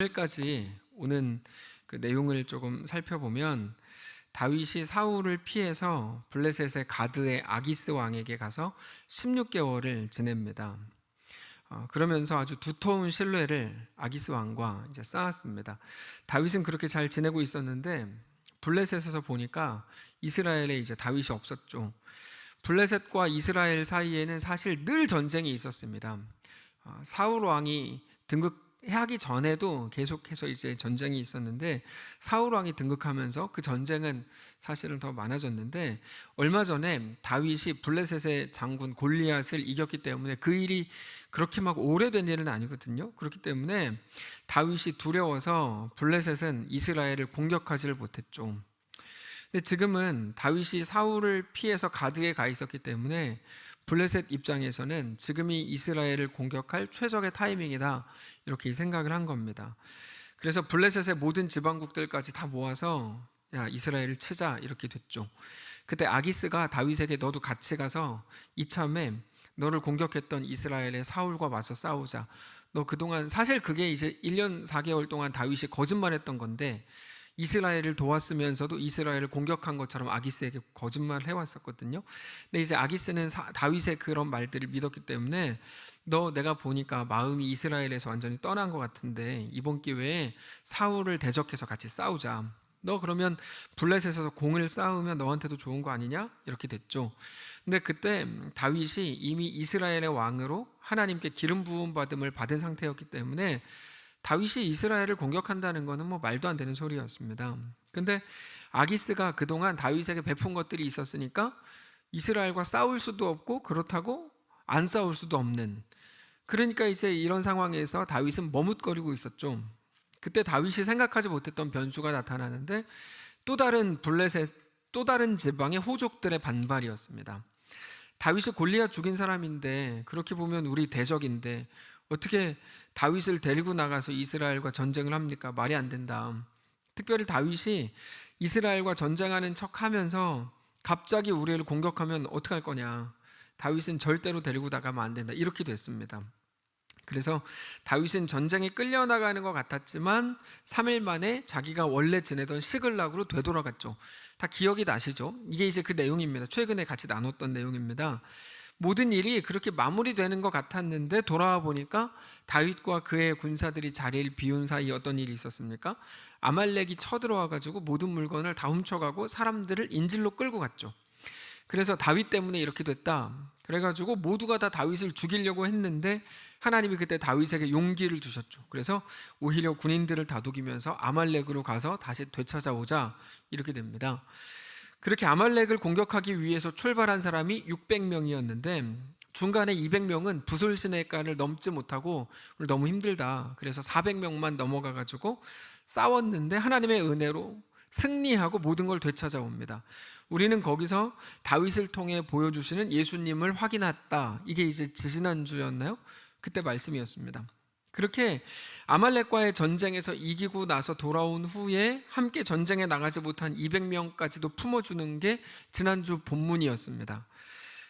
오늘까지 오는 그 내용을 조금 살펴보면 다윗이 사울을 피해서 블레셋의 가드의 아기스 왕에게 가서 16개월을 지냅니다. 그러면서 아주 두터운 신뢰를 아기스 왕과 이제 쌓았습니다. 다윗은 그렇게 잘 지내고 있었는데 블레셋에서 보니까 이스라엘에 이제 다윗이 없었죠. 블레셋과 이스라엘 사이에는 사실 늘 전쟁이 있었습니다. 사울 왕이 등극하기 전에도 계속해서 이제 전쟁이 있었는데 사울 왕이 등극하면서 그 전쟁은 사실은 더 많아졌는데 얼마 전에 다윗이 블레셋의 장군 골리앗을 이겼기 때문에 그 일이 그렇게 막 오래된 일은 아니거든요. 그렇기 때문에 다윗이 두려워서 블레셋은 이스라엘을 공격하지를 못했죠. 근데 지금은 다윗이 사울을 피해서 가드에 가 있었기 때문에 블레셋 입장에서는 지금이 이스라엘을 공격할 최적의 타이밍이다 이렇게 생각을 한 겁니다. 그래서 블레셋의 모든 지방국들까지 다 모아서 야 이스라엘을 치자 이렇게 됐죠. 그때 아기스가 다윗에게 너도 같이 가서 이참에 너를 공격했던 이스라엘의 사울과 맞서 싸우자. 너 그동안 사실 그게 이제 1년 4개월 동안 다윗이 거짓말했던 건데 이스라엘을 도왔으면서도 이스라엘을 공격한 것처럼 아기스에게 거짓말을 해왔었거든요. 근데 이제 아기스는 다윗의 그런 말들을 믿었기 때문에 너 내가 보니까 마음이 이스라엘에서 완전히 떠난 것 같은데 이번 기회에 사울을 대적해서 같이 싸우자. 너 그러면 블레셋에서 공을 쌓으면 너한테도 좋은 거 아니냐? 이렇게 됐죠. 근데 그때 다윗이 이미 이스라엘의 왕으로 하나님께 기름 부음 받음을 받은 상태였기 때문에 다윗이 이스라엘을 공격한다는 것은 뭐 말도 안 되는 소리였습니다. 근데 아기스가 그동안 다윗에게 베푼 것들이 있었으니까 이스라엘과 싸울 수도 없고 그렇다고 안 싸울 수도 없는, 그러니까 이제 이런 상황에서 다윗은 머뭇거리고 있었죠. 그때 다윗이 생각하지 못했던 변수가 나타나는데 또 다른 블레셋, 또 다른 지방의 호족들의 반발이었습니다. 다윗이 골리앗 죽인 사람인데 그렇게 보면 우리 대적인데 어떻게 다윗을 데리고 나가서 이스라엘과 전쟁을 합니까? 말이 안 된다. 특별히 다윗이 이스라엘과 전쟁하는 척하면서 갑자기 우리를 공격하면 어떡할 거냐. 다윗은 절대로 데리고 나가면 안 된다. 이렇게 됐습니다. 그래서 다윗은 전쟁에 끌려나가는 것 같았지만 3일 만에 자기가 원래 지내던 시글락으로 되돌아갔죠. 다 기억이 나시죠? 이게 이제 그 내용입니다. 최근에 같이 나눴던 내용입니다. 모든 일이 그렇게 마무리되는 것 같았는데 돌아와 보니까 다윗과 그의 군사들이 자리를 비운 사이에 어떤 일이 있었습니까? 아말렉이 쳐들어와 가지고 모든 물건을 다 훔쳐가고 사람들을 인질로 끌고 갔죠. 그래서 다윗 때문에 이렇게 됐다. 그래가지고 모두가 다 다윗을 죽이려고 했는데 하나님이 그때 다윗에게 용기를 주셨죠. 그래서 오히려 군인들을 다독이면서 아말렉으로 가서 다시 되찾아오자 이렇게 됩니다. 그렇게 아말렉을 공격하기 위해서 출발한 사람이 600명이었는데 중간에 200명은 부솔 시내가를 넘지 못하고 너무 힘들다. 그래서 400명만 넘어가 가지고 싸웠는데 하나님의 은혜로 승리하고 모든 걸 되찾아옵니다. 우리는 거기서 다윗을 통해 보여주시는 예수님을 확인했다. 이게 이제 지지난주였나요? 그때 말씀이었습니다. 그렇게 아말렉과의 전쟁에서 이기고 나서 돌아온 후에 함께 전쟁에 나가지 못한 200명까지도 품어주는 게 지난주 본문이었습니다.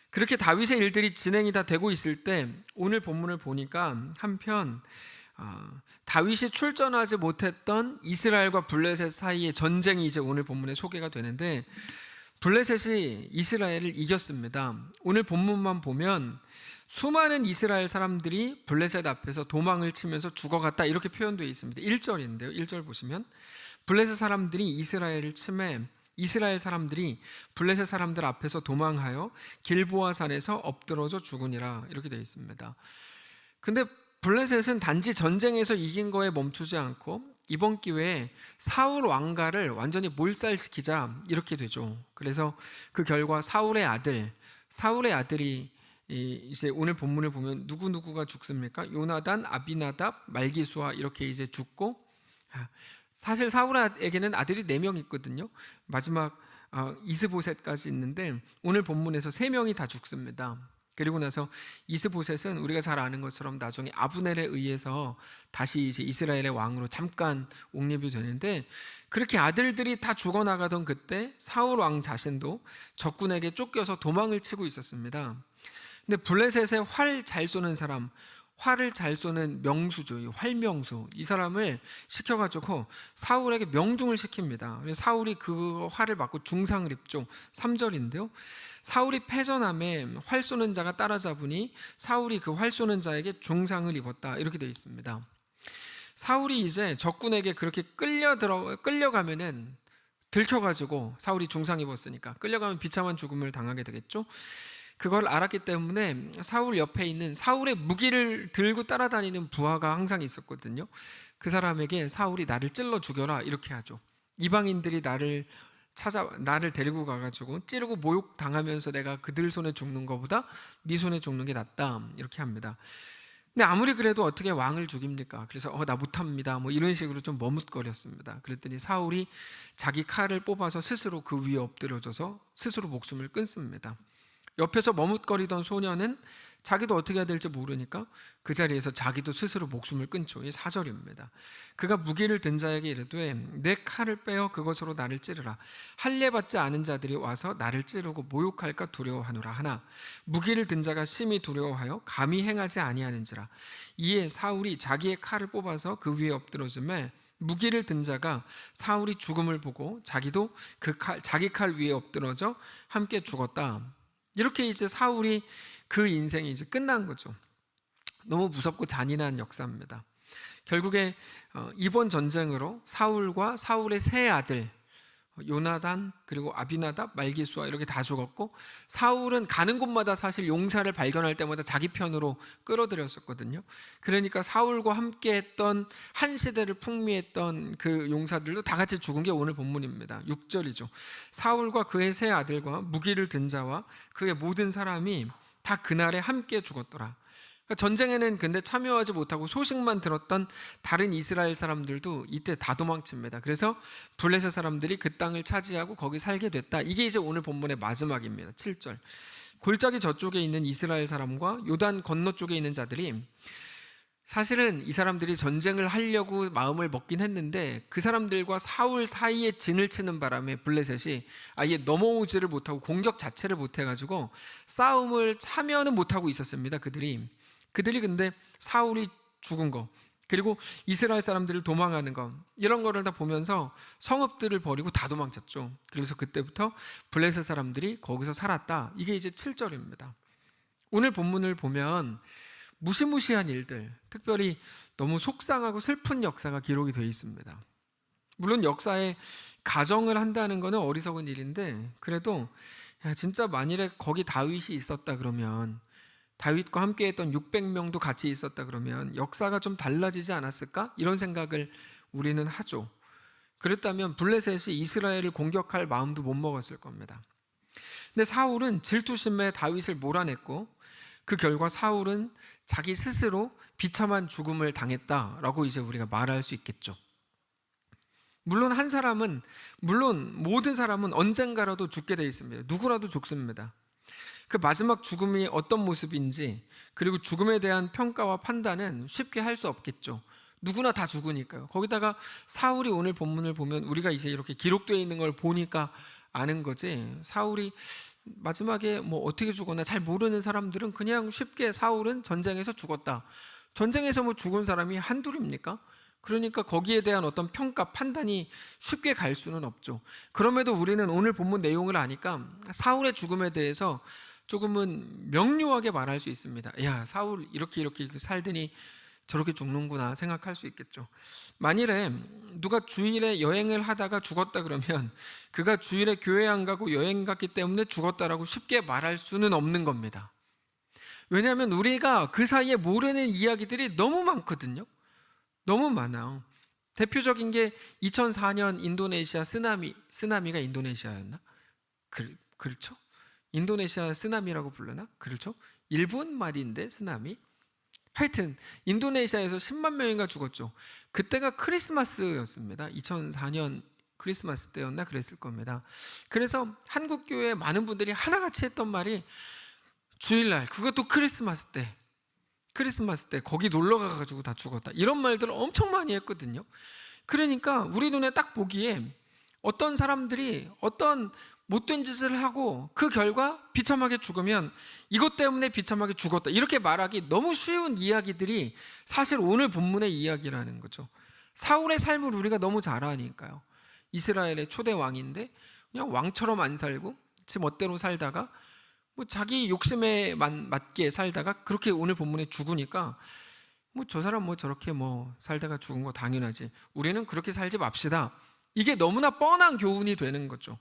그렇게 다윗의 일들이 진행이 다 되고 있을 때 오늘 본문을 보니까 한편 다윗이 출전하지 못했던 이스라엘과 블레셋 사이의 전쟁이 이제 오늘 본문에 소개가 되는데 블레셋이 이스라엘을 이겼습니다. 오늘 본문만 보면 수많은 이스라엘 사람들이 블레셋 앞에서 도망을 치면서 죽어갔다 이렇게 표현되어 있습니다. 1절인데요. 1절 보시면 블레셋 사람들이 이스라엘을 침해 이스라엘 사람들이 블레셋 사람들 앞에서 도망하여 길보아 산에서 엎드러져 죽으니라 이렇게 되어 있습니다. 근데 블레셋은 단지 전쟁에서 이긴 거에 멈추지 않고 이번 기회에 사울 왕가를 완전히 몰살시키자 이렇게 되죠. 그래서 그 결과 사울의 아들이 이제 오늘 본문을 보면 누구누구가 죽습니까? 요나단, 아비나답, 말기수아 이렇게 이제 죽고, 사실 사울에게는 아들이 4명 있거든요. 마지막 이스보셋까지 있는데 오늘 본문에서 3명이 다 죽습니다. 그리고 나서 이스보셋은 우리가 잘 아는 것처럼 나중에 아브넬에 의해서 다시 이제 이스라엘의 왕으로 잠깐 옹립이 되는데, 그렇게 아들들이 다 죽어나가던 그때 사울 왕 자신도 적군에게 쫓겨서 도망을 치고 있었습니다. 근데 블레셋에 활 잘 쏘는 사람, 활을 잘 쏘는 명수죠. 이 활명수. 이 사람을 시켜가지고 사울에게 명중을 시킵니다. 그래서 사울이 그 활을 맞고 중상을 입죠. 3절인데요. 사울이 패전함에 활 쏘는 자가 따라잡으니 사울이 그 활 쏘는 자에게 중상을 입었다. 이렇게 되어 있습니다. 사울이 이제 적군에게 그렇게 끌려가면은 들켜가지고, 사울이 중상 입었으니까 끌려가면 비참한 죽음을 당하게 되겠죠. 그걸 알았기 때문에 사울 옆에 있는 사울의 무기를 들고 따라다니는 부하가 항상 있었거든요. 그 사람에게 사울이 나를 찔러 죽여라 이렇게 하죠. 이방인들이 나를 데리고 가가지고 찌르고 모욕 당하면서 내가 그들 손에 죽는 것보다 네 손에 죽는 게 낫다 이렇게 합니다. 근데 아무리 그래도 어떻게 왕을 죽입니까? 그래서 나 못합니다 뭐 이런 식으로 좀 머뭇거렸습니다. 그랬더니 사울이 자기 칼을 뽑아서 스스로 그 위에 엎드려져서 스스로 목숨을 끊습니다. 옆에서 머뭇거리던 소년은 자기도 어떻게 해야 될지 모르니까 그 자리에서 자기도 스스로 목숨을 끊죠. 이 4절입니다. 그가 무기를 든 자에게 이르되 내 칼을 빼어 그것으로 나를 찌르라. 할례 받지 않은 자들이 와서 나를 찌르고 모욕할까 두려워하노라 하나 무기를 든 자가 심히 두려워하여 감히 행하지 아니하는지라. 이에 사울이 자기의 칼을 뽑아서 그 위에 엎드러짐에 무기를 든 자가 사울이 죽음을 보고 자기도 자기 칼 위에 엎드러져 함께 죽었다. 이렇게 이제 사울이 그 인생이 이제 끝난 거죠. 너무 무섭고 잔인한 역사입니다. 결국에 이번 전쟁으로 사울과 사울의 세 아들 요나단 그리고 아비나답, 말기수아 이렇게 다 죽었고, 사울은 가는 곳마다 사실 용사를 발견할 때마다 자기 편으로 끌어들였었거든요. 그러니까 사울과 함께했던 한 시대를 풍미했던 그 용사들도 다 같이 죽은 게 오늘 본문입니다. 6절이죠. 사울과 그의 세 아들과 무기를 든 자와 그의 모든 사람이 다 그날에 함께 죽었더라. 전쟁에는 근데 참여하지 못하고 소식만 들었던 다른 이스라엘 사람들도 이때 다 도망칩니다. 그래서 블레셋 사람들이 그 땅을 차지하고 거기 살게 됐다. 이게 이제 오늘 본문의 마지막입니다. 7절. 골짜기 저쪽에 있는 이스라엘 사람과 요단 건너 쪽에 있는 자들이, 사실은 이 사람들이 전쟁을 하려고 마음을 먹긴 했는데 그 사람들과 사울 사이에 진을 치는 바람에 블레셋이 아예 넘어오지를 못하고 공격 자체를 못해가지고 싸움을 참여는 못하고 있었습니다. 그들이 근데 사울이 죽은 거, 그리고 이스라엘 사람들을 도망하는 거, 이런 거를 다 보면서 성읍들을 버리고 다 도망쳤죠. 그래서 그때부터 블레셋 사람들이 거기서 살았다. 이게 이제 7절입니다. 오늘 본문을 보면 무시무시한 일들, 특별히 너무 속상하고 슬픈 역사가 기록이 되어 있습니다. 물론 역사에 가정을 한다는 것은 어리석은 일인데, 그래도 진짜 만일에 거기 다윗이 있었다 그러면, 다윗과 함께했던 600명도 같이 있었다 그러면 역사가 좀 달라지지 않았을까? 이런 생각을 우리는 하죠. 그랬다면 블레셋이 이스라엘을 공격할 마음도 못 먹었을 겁니다. 근데 사울은 질투심에 다윗을 몰아냈고, 그 결과 사울은 자기 스스로 비참한 죽음을 당했다라고 이제 우리가 말할 수 있겠죠. 물론 모든 사람은 언젠가라도 죽게 돼 있습니다. 누구라도 죽습니다. 그 마지막 죽음이 어떤 모습인지, 그리고 죽음에 대한 평가와 판단은 쉽게 할 수 없겠죠. 누구나 다 죽으니까요. 거기다가 사울이 오늘 본문을 보면 우리가 이제 이렇게 기록되어 있는 걸 보니까 아는 거지, 사울이 마지막에 뭐 어떻게 죽었나 잘 모르는 사람들은 그냥 쉽게 사울은 전쟁에서 죽었다. 전쟁에서 뭐 죽은 사람이 한둘입니까? 그러니까 거기에 대한 어떤 평가, 판단이 쉽게 갈 수는 없죠. 그럼에도 우리는 오늘 본문 내용을 아니까 사울의 죽음에 대해서 조금은 명료하게 말할 수 있습니다. 야, 사울 이렇게 살더니 저렇게 죽는구나 생각할 수 있겠죠. 만일에 누가 주일에 여행을 하다가 죽었다 그러면 그가 주일에 교회 안 가고 여행 갔기 때문에 죽었다라고 쉽게 말할 수는 없는 겁니다. 왜냐하면 우리가 그 사이에 모르는 이야기들이 너무 많거든요. 너무 많아요. 대표적인 게 2004년 인도네시아 쓰나미가 인도네시아였나? 그렇죠? 인도네시아 쓰나미라고 불러나? 그렇죠? 일본 말인데 쓰나미? 하여튼 인도네시아에서 10만 명인가 죽었죠. 그때가 크리스마스였습니다. 2004년 크리스마스 때였나 그랬을 겁니다. 그래서 한국 교회 많은 분들이 하나같이 했던 말이, 주일날, 그것도 크리스마스 때 거기 놀러 가가지고 다 죽었다, 이런 말들을 엄청 많이 했거든요. 그러니까 우리 눈에 딱 보기에 어떤 사람들이 어떤 못된 짓을 하고 그 결과 비참하게 죽으면 이것 때문에 비참하게 죽었다, 이렇게 말하기 너무 쉬운 이야기들이 사실 오늘 본문의 이야기라는 거죠. 사울의 삶을 우리가 너무 잘 아니까요. 이스라엘의 초대 왕인데 그냥 왕처럼 안 살고 지 멋대로 살다가 뭐 자기 욕심에 맞게 살다가 그렇게 오늘 본문에 죽으니까 뭐 저 사람 뭐 저렇게 뭐 살다가 죽은 거 당연하지, 우리는 그렇게 살지 맙시다, 이게 너무나 뻔한 교훈이 되는 거죠.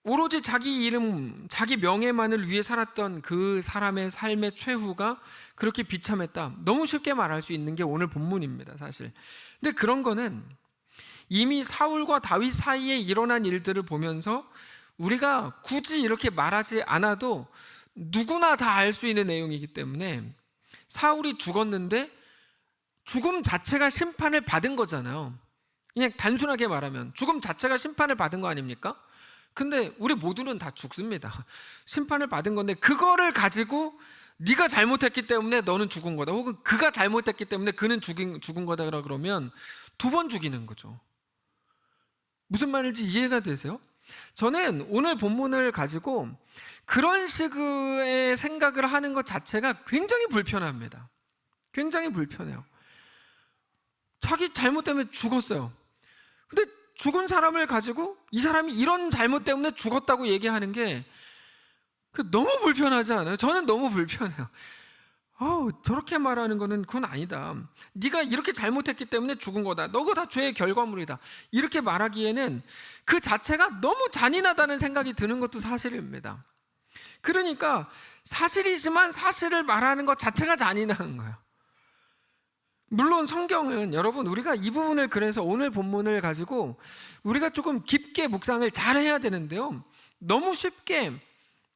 오로지 자기 이름, 자기 명예만을 위해 살았던 그 사람의 삶의 최후가 그렇게 비참했다, 너무 쉽게 말할 수 있는 게 오늘 본문입니다, 사실. 근데 그런 거는 이미 사울과 다윗 사이에 일어난 일들을 보면서 우리가 굳이 이렇게 말하지 않아도 누구나 다 알 수 있는 내용이기 때문에, 사울이 죽었는데 죽음 자체가 심판을 받은 거잖아요. 그냥 단순하게 말하면 죽음 자체가 심판을 받은 거 아닙니까? 근데 우리 모두는 다 죽습니다. 심판을 받은 건데 그거를 가지고 네가 잘못했기 때문에 너는 죽은 거다, 혹은 그가 잘못했기 때문에 그는 죽은 거다 그러면 두 번 죽이는 거죠. 무슨 말인지 이해가 되세요? 저는 오늘 본문을 가지고 그런 식의 생각을 하는 것 자체가 굉장히 불편합니다. 굉장히 불편해요. 자기 잘못 때문에 죽었어요. 근데 죽은 사람을 가지고 이 사람이 이런 잘못 때문에 죽었다고 얘기하는 게 너무 불편하지 않아요? 저는 너무 불편해요. 저렇게 말하는 거는 그건 아니다, 네가 이렇게 잘못했기 때문에 죽은 거다, 너가 다 죄의 결과물이다, 이렇게 말하기에는 그 자체가 너무 잔인하다는 생각이 드는 것도 사실입니다. 그러니까 사실이지만 사실을 말하는 것 자체가 잔인한 거예요. 물론 성경은 여러분, 우리가 이 부분을, 그래서 오늘 본문을 가지고 우리가 조금 깊게 묵상을 잘 해야 되는데요, 너무 쉽게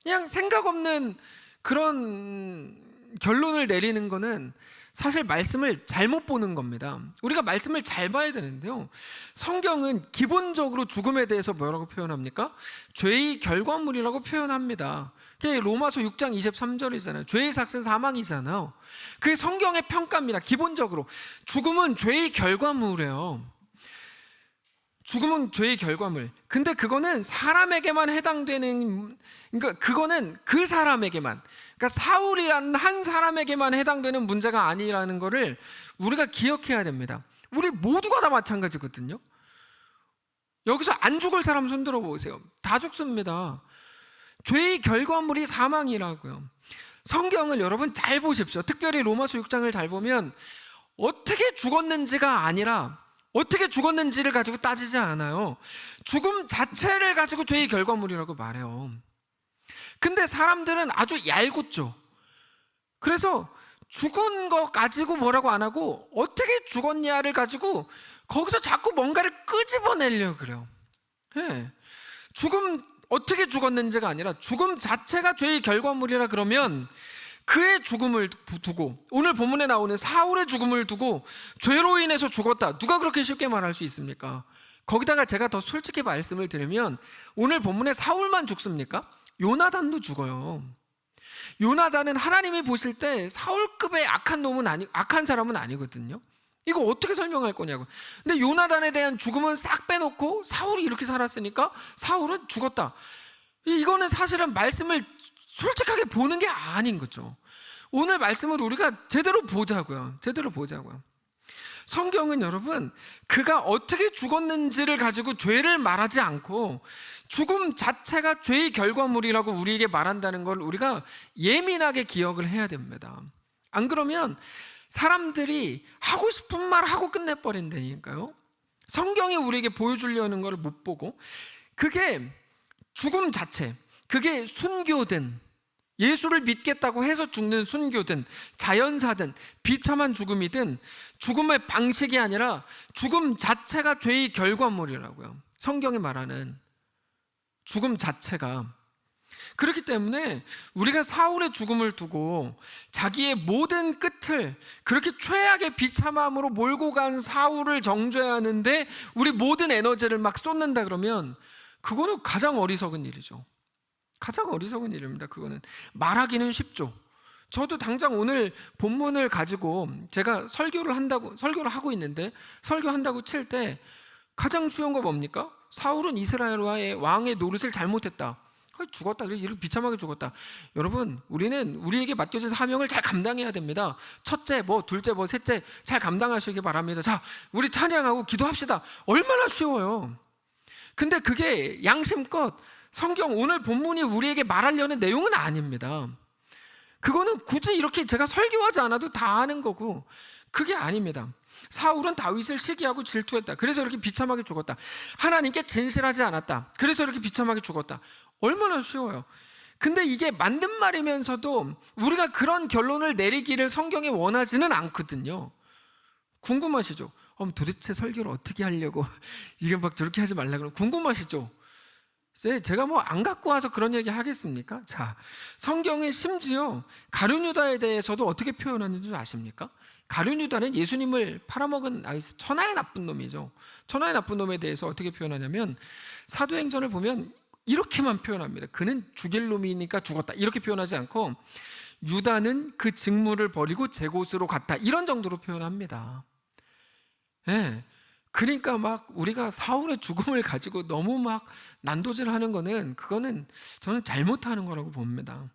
그냥 생각 없는 그런 결론을 내리는 거는 사실 말씀을 잘못 보는 겁니다. 우리가 말씀을 잘 봐야 되는데요, 성경은 기본적으로 죽음에 대해서 뭐라고 표현합니까? 죄의 결과물이라고 표현합니다. 그게 로마서 6장 23절이잖아요. 죄의 삭은 사망이잖아요. 그게 성경의 평가입니다. 기본적으로 죽음은 죄의 결과물이에요. 죽음은 죄의 결과물. 근데 그거는 사람에게만 해당되는, 그러니까 그거는 그 사람에게만, 그러니까 사울이라는 한 사람에게만 해당되는 문제가 아니라는 거를 우리가 기억해야 됩니다. 우리 모두가 다 마찬가지거든요. 여기서 안 죽을 사람 손 들어 보세요. 다 죽습니다. 죄의 결과물이 사망이라고요. 성경을 여러분 잘 보십시오. 특별히 로마서 6장을 잘 보면 어떻게 죽었는지가 아니라 어떻게 죽었는지를 가지고 따지지 않아요. 죽음 자체를 가지고 죄의 결과물이라고 말해요. 근데 사람들은 아주 얄궂죠. 그래서 죽은 거 가지고 뭐라고 안 하고 어떻게 죽었냐를 가지고 거기서 자꾸 뭔가를 끄집어내려고 그래요. 네. 죽음 어떻게 죽었는지가 아니라 죽음 자체가 죄의 결과물이라 그러면 그의 죽음을 두고, 오늘 본문에 나오는 사울의 죽음을 두고 죄로 인해서 죽었다, 누가 그렇게 쉽게 말할 수 있습니까? 거기다가 제가 더 솔직히 말씀을 드리면 오늘 본문에 사울만 죽습니까? 요나단도 죽어요. 요나단은 하나님이 보실 때 사울급의 악한 사람은 아니거든요. 이거 어떻게 설명할 거냐고. 근데 요나단에 대한 죽음은 싹 빼놓고 사울이 이렇게 살았으니까 사울은 죽었다, 이거는 사실은 말씀을 솔직하게 보는 게 아닌 거죠. 오늘 말씀을 우리가 제대로 보자고요. 성경은 여러분, 그가 어떻게 죽었는지를 가지고 죄를 말하지 않고 죽음 자체가 죄의 결과물이라고 우리에게 말한다는 걸 우리가 예민하게 기억을 해야 됩니다. 안 그러면 사람들이 하고 싶은 말 하고 끝내버린다니까요. 성경이 우리에게 보여주려는 걸 못 보고, 그게 죽음 자체, 그게 순교든 예수를 믿겠다고 해서 죽는 순교든 자연사든 비참한 죽음이든 죽음의 방식이 아니라 죽음 자체가 죄의 결과물이라고요. 성경이 말하는 죽음 자체가. 그렇기 때문에 우리가 사울의 죽음을 두고 자기의 모든 끝을 그렇게 최악의 비참함으로 몰고 간 사울을 정죄하는데 우리 모든 에너지를 막 쏟는다 그러면 그거는 가장 어리석은 일이죠. 가장 어리석은 일입니다. 그거는 말하기는 쉽죠. 저도 당장 오늘 본문을 가지고 제가 설교를 하고 있는데 설교한다고 칠 때 가장 쉬운 거 뭡니까? 사울은 이스라엘의 왕의 노릇을 잘못했다. 죽었다. 이렇게 비참하게 죽었다. 여러분, 우리는 우리에게 맡겨진 사명을 잘 감당해야 됩니다. 첫째, 둘째, 셋째 잘 감당하시기 바랍니다. 자, 우리 찬양하고 기도합시다. 얼마나 쉬워요. 근데 그게 양심껏 성경 오늘 본문이 우리에게 말하려는 내용은 아닙니다. 그거는 굳이 이렇게 제가 설교하지 않아도 다 아는 거고, 그게 아닙니다. 사울은 다윗을 시기하고 질투했다. 그래서 이렇게 비참하게 죽었다. 하나님께 진실하지 않았다. 그래서 이렇게 비참하게 죽었다. 얼마나 쉬워요. 근데 이게 맞는 말이면서도 우리가 그런 결론을 내리기를 성경에 원하지는 않거든요. 궁금하시죠? 도대체 설교를 어떻게 하려고 이게 막 저렇게 하지 말라고 궁금하시죠? 제가 안 갖고 와서 그런 얘기 하겠습니까? 자, 성경에 심지어 가룟 유다에 대해서도 어떻게 표현하는지 아십니까? 가룟 유다는 예수님을 팔아먹은 천하의 나쁜 놈이죠. 천하의 나쁜 놈에 대해서 어떻게 표현하냐면 사도행전을 보면 이렇게만 표현합니다. 그는 죽일 놈이니까 죽었다. 이렇게 표현하지 않고 유다는 그 직무를 버리고 제 곳으로 갔다. 이런 정도로 표현합니다. 네. 그러니까 우리가 사울의 죽음을 가지고 너무 난도질하는 그거는 저는 잘못하는 거라고 봅니다.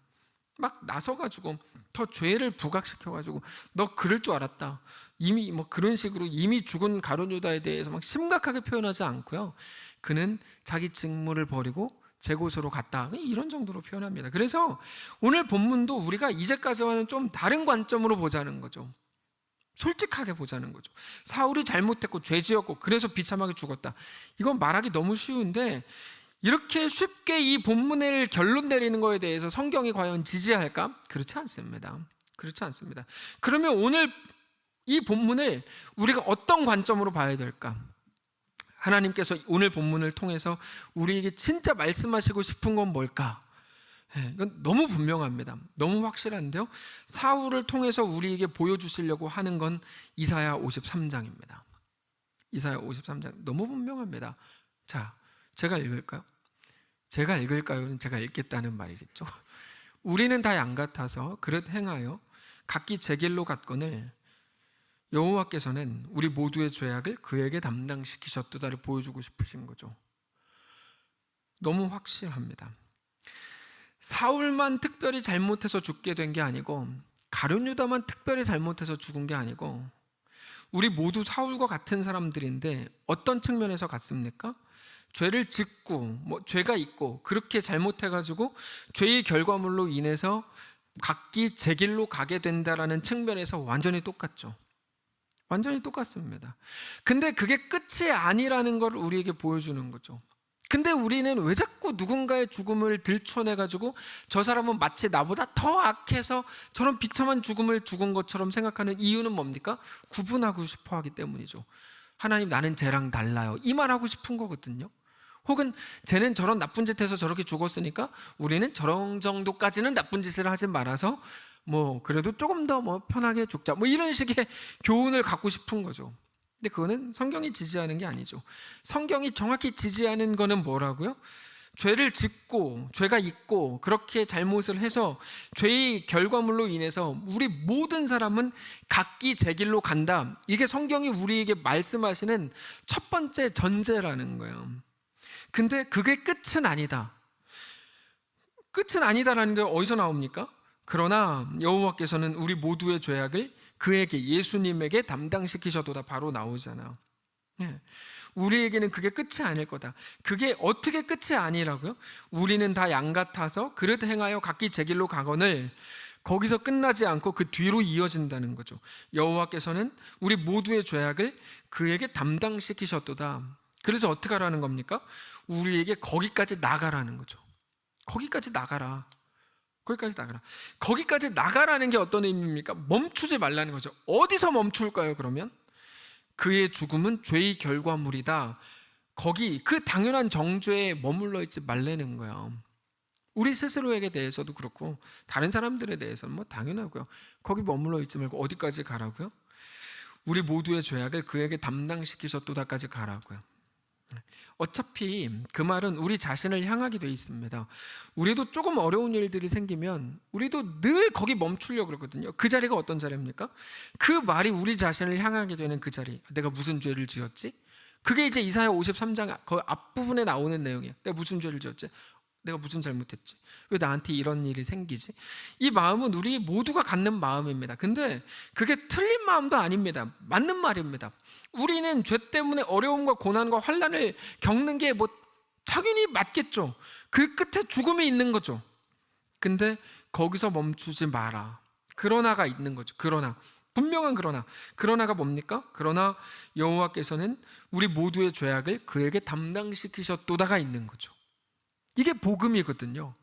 나서가지고 더 죄를 부각시켜가지고 너 그럴 줄 알았다. 이미 그런 식으로 이미 죽은 가룟 유다에 대해서 심각하게 표현하지 않고요. 그는 자기 직무를 버리고 제 곳으로 갔다. 이런 정도로 표현합니다. 그래서 오늘 본문도 우리가 이제까지와는 좀 다른 관점으로 보자는 거죠. 솔직하게 보자는 거죠. 사울이 잘못했고 죄 지었고 그래서 비참하게 죽었다. 이건 말하기 너무 쉬운데 이렇게 쉽게 이 본문을 결론 내리는 거에 대해서 성경이 과연 지지할까? 그렇지 않습니다. 그렇지 않습니다. 그러면 오늘 이 본문을 우리가 어떤 관점으로 봐야 될까? 하나님께서 오늘 본문을 통해서 우리에게 진짜 말씀하시고 싶은 건 뭘까? 이건 너무 분명합니다. 너무 확실한데요. 사울을 통해서 우리에게 보여주시려고 하는 건 이사야 53장입니다. 이사야 53장 너무 분명합니다. 자, 제가 읽을까요? 제가 읽을까요? 제가 읽겠다는 말이겠죠. 우리는 다 양 같아서 그릇 행하여 각기 제 길로 갔거늘 여호와께서는 우리 모두의 죄악을 그에게 담당시키셨도다를 보여주고 싶으신 거죠. 너무 확실합니다. 사울만 특별히 잘못해서 죽게 된 게 아니고 가룟 유다만 특별히 잘못해서 죽은 게 아니고 우리 모두 사울과 같은 사람들인데 어떤 측면에서 같습니까? 죄를 짓고 죄가 있고 그렇게 잘못해가지고 죄의 결과물로 인해서 각기 제 길로 가게 된다라는 측면에서 완전히 똑같죠. 완전히 똑같습니다. 근데 그게 끝이 아니라는 걸 우리에게 보여주는 거죠. 근데 우리는 왜 자꾸 누군가의 죽음을 들춰내가지고 저 사람은 마치 나보다 더 악해서 저런 비참한 죽음을 죽은 것처럼 생각하는 이유는 뭡니까? 구분하고 싶어 하기 때문이죠. 하나님, 나는 쟤랑 달라요. 이 말하고 싶은 거거든요. 혹은 쟤는 저런 나쁜 짓 해서 저렇게 죽었으니까 우리는 저런 정도까지는 나쁜 짓을 하지 말아서 그래도 조금 더 편하게 죽자. 이런 식의 교훈을 갖고 싶은 거죠. 근데 그거는 성경이 지지하는 게 아니죠. 성경이 정확히 지지하는 거는 뭐라고요? 죄를 짓고 죄가 있고 그렇게 잘못을 해서 죄의 결과물로 인해서 우리 모든 사람은 각기 제 길로 간다. 이게 성경이 우리에게 말씀하시는 첫 번째 전제라는 거예요. 근데 그게 끝은 아니다. 끝은 아니다라는 게 어디서 나옵니까? 그러나 여호와께서는 우리 모두의 죄악을 그에게, 예수님에게 담당시키셔도다. 바로 나오잖아요. 우리에게는 그게 끝이 아닐 거다. 그게 어떻게 끝이 아니라고요? 우리는 다 양 같아서 그릇 행하여 각기 제 길로 가거늘, 거기서 끝나지 않고 그 뒤로 이어진다는 거죠. 여호와께서는 우리 모두의 죄악을 그에게 담당시키셨도다. 그래서 어떻게 하라는 겁니까? 우리에게 거기까지 나가라는 거죠. 거기까지 나가라. 거기까지 나가라. 거기까지 나가라는 게 어떤 의미입니까? 멈추지 말라는 거죠. 어디서 멈출까요? 그러면 그의 죽음은 죄의 결과물이다. 거기 그 당연한 정죄에 머물러 있지 말라는 거예요. 우리 스스로에게 대해서도 그렇고 다른 사람들에 대해서는 당연하고요. 거기 머물러 있지 말고 어디까지 가라고요? 우리 모두의 죄악을 그에게 담당시키셨도다까지 가라고요. 어차피 그 말은 우리 자신을 향하게 돼 있습니다. 우리도 조금 어려운 일들이 생기면 우리도 늘 거기 멈추려고 그러거든요. 그 자리가 어떤 자리입니까? 그 말이 우리 자신을 향하게 되는 그 자리. 내가 무슨 죄를 지었지? 그게 이제 이사야 53장 그 앞부분에 나오는 내용이에요. 내가 무슨 죄를 지었지? 내가 무슨 잘못했지? 왜 나한테 이런 일이 생기지? 이 마음은 우리 모두가 갖는 마음입니다. 근데 그게 틀린 마음도 아닙니다. 맞는 말입니다. 우리는 죄 때문에 어려움과 고난과 환난을 겪는 게 뭐 당연히 맞겠죠. 그 끝에 죽음이 있는 거죠. 근데 거기서 멈추지 마라. 그러나가 있는 거죠. 그러나, 분명한 그러나가 뭡니까? 그러나 여호와께서는 우리 모두의 죄악을 그에게 담당시키셨도다가 있는 거죠. 이게 복음이거든요.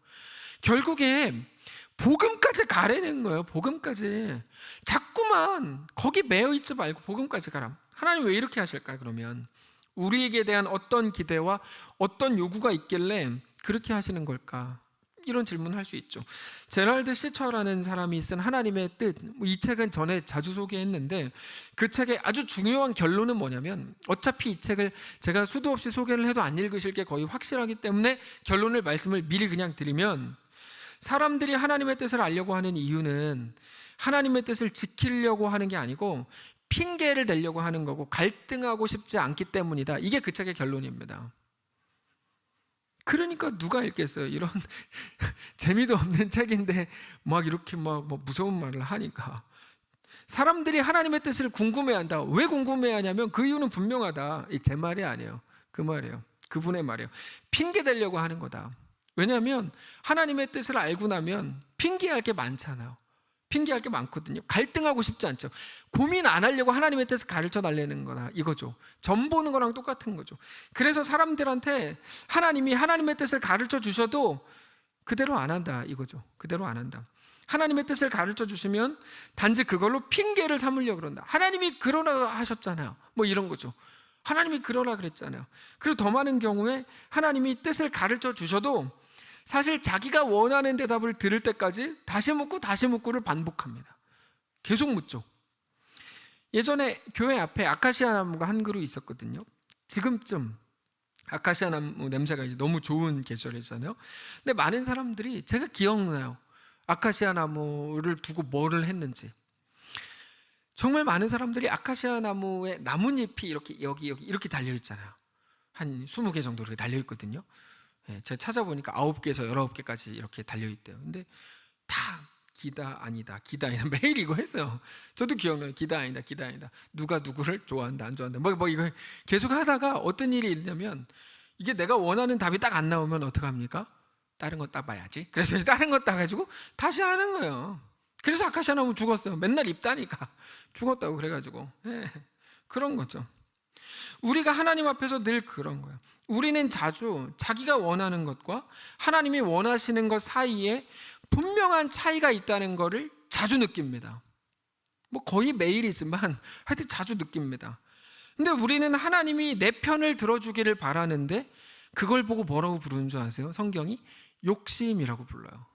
결국에 복음까지 가라는 거예요. 복음까지. 자꾸만 거기 매여 있지 말고 복음까지 가라. 하나님 왜 이렇게 하실까요? 그러면 우리에게 대한 어떤 기대와 어떤 요구가 있길래 그렇게 하시는 걸까? 이런 질문을 할 수 있죠. 제랄드 시처라는 사람이 쓴 하나님의 뜻, 이 책은 전에 자주 소개했는데 그 책의 아주 중요한 결론은 뭐냐면, 어차피 이 책을 제가 수도 없이 소개를 해도 안 읽으실 게 거의 확실하기 때문에 결론을 말씀을 미리 그냥 드리면, 사람들이 하나님의 뜻을 알려고 하는 이유는 하나님의 뜻을 지키려고 하는 게 아니고 핑계를 대려고 하는 거고 갈등하고 싶지 않기 때문이다. 이게 그 책의 결론입니다. 그러니까 누가 읽겠어요? 이런 재미도 없는 책인데 막 이렇게 막 무서운 말을 하니까. 사람들이 하나님의 뜻을 궁금해한다. 왜 궁금해하냐면 그 이유는 분명하다. 제 말이 아니에요. 그 말이에요. 그분의 말이에요. 핑계 대려고 하는 거다. 왜냐하면 하나님의 뜻을 알고 나면 핑계할 게 많잖아요. 핑계할 게 많거든요. 갈등하고 싶지 않죠. 고민 안 하려고 하나님의 뜻을 가르쳐 달라는 거나 이거죠. 점 보는 거랑 똑같은 거죠. 그래서 사람들한테 하나님이 하나님의 뜻을 가르쳐 주셔도 그대로 안 한다 이거죠. 그대로 안 한다. 하나님의 뜻을 가르쳐 주시면 단지 그걸로 핑계를 삼으려고 그런다. 하나님이 그러라 하셨잖아요. 뭐 이런 거죠. 하나님이 그러라 그랬잖아요. 그리고 더 많은 경우에 하나님이 뜻을 가르쳐 주셔도 사실 자기가 원하는 대답을 들을 때까지 다시 묻고를 반복합니다. 계속 묻죠. 예전에 교회 앞에 아카시아 나무가 한 그루 있었거든요. 지금쯤 아카시아 나무 냄새가 이제 너무 좋은 계절이잖아요. 근데 많은 사람들이, 제가 기억나요, 아카시아 나무를 두고 뭐를 했는지. 정말 많은 사람들이 아카시아 나무에 나뭇잎이 이렇게 여기 이렇게 달려 있잖아요. 한 20개 정도 이렇게 달려 있거든요. 제가 찾아보니까 9개에서 19개까지 이렇게 달려있대요. 근데 다 기다 아니다 매일 이거 했어요. 저도 기억나요. 기다 아니다 누가 누구를 좋아한다 안 좋아한다 뭐 이거 계속 하다가 어떤 일이 있냐면, 이게 내가 원하는 답이 딱 안 나오면 어떡합니까? 다른 거 따봐야지. 그래서 다른 거 따가지고 다시 하는 거예요. 그래서 아카시아 나무 죽었어요. 맨날 입다니까 죽었다고 그래가지고. 그런 거죠. 우리가 하나님 앞에서 늘 그런 거예요. 우리는 자주 자기가 원하는 것과 하나님이 원하시는 것 사이에 분명한 차이가 있다는 것을 자주 느낍니다. 뭐 거의 매일이지만 하여튼 자주 느낍니다. 근데 우리는 하나님이 내 편을 들어주기를 바라는데 그걸 보고 뭐라고 부르는 줄 아세요? 성경이 욕심이라고 불러요.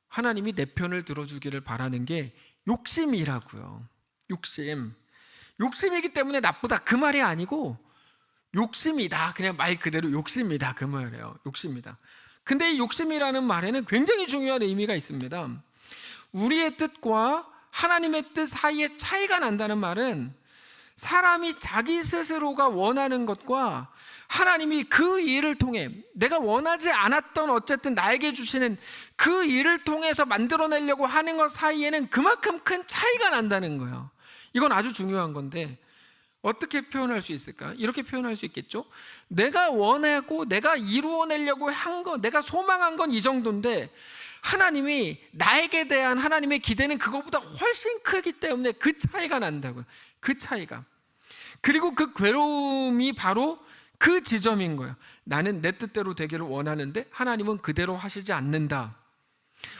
하나님이 내 편을 들어주기를 바라는 게 욕심이라고요. 욕심이기 때문에 나쁘다 그 말이 아니고 욕심이다, 그냥 말 그대로 욕심이다 그 말이에요. 욕심이다. 근데 이 욕심이라는 말에는 굉장히 중요한 의미가 있습니다. 우리의 뜻과 하나님의 뜻 사이에 차이가 난다는 말은 사람이 자기 스스로가 원하는 것과 하나님이 그 일을 통해 내가 원하지 않았던 어쨌든 나에게 주시는 그 일을 통해서 만들어내려고 하는 것 사이에는 그만큼 큰 차이가 난다는 거예요. 이건 아주 중요한 건데 어떻게 표현할 수 있을까? 이렇게 표현할 수 있겠죠? 내가 원하고 내가 이루어내려고 한 거, 내가 소망한 건 이 정도인데 하나님이 나에게 대한 하나님의 기대는 그것보다 훨씬 크기 때문에 그 차이가 난다고요. 그 차이가. 그리고 그 괴로움이 바로 그 지점인 거예요. 나는 내 뜻대로 되기를 원하는데 하나님은 그대로 하시지 않는다.